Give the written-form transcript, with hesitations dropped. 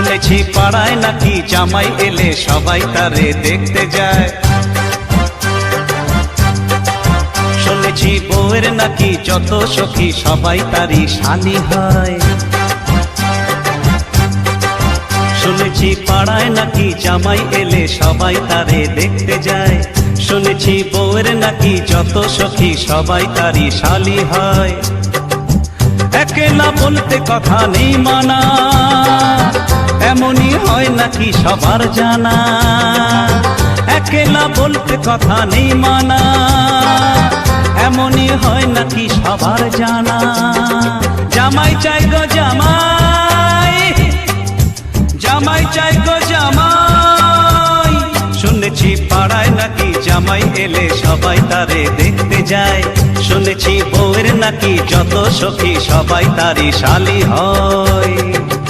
শুনেছি পাড়ায় নাকি জামাই এলে সবাই তারে দেখতে যায়। শুনেছি বউয়ের নাকি যত সখী সবাই তারই শালি হয়। শুনেছি পাড়ায় নাকি জামাই এলে সবাই তারে দেখতে যায়। শুনেছি বউয়ের নাকি যত সখী সবাই তারই শালি হয়। একলা বলতে কথা নেই মানা, এমনই হয় নাকি সবার জানা। একলা বলতে কথা নেই মানা, এমনই হয় নাকি সবার জানা। জামাই চাই গো জামাই, জামাই চাই গো জামাই। শুনেছি পাড়ায় নাকি জামাই এলে সবাই তারে দেখতে যায়। শুনেছি বউয়ের নাকি যত সখী সবাই তারই শালি হয়।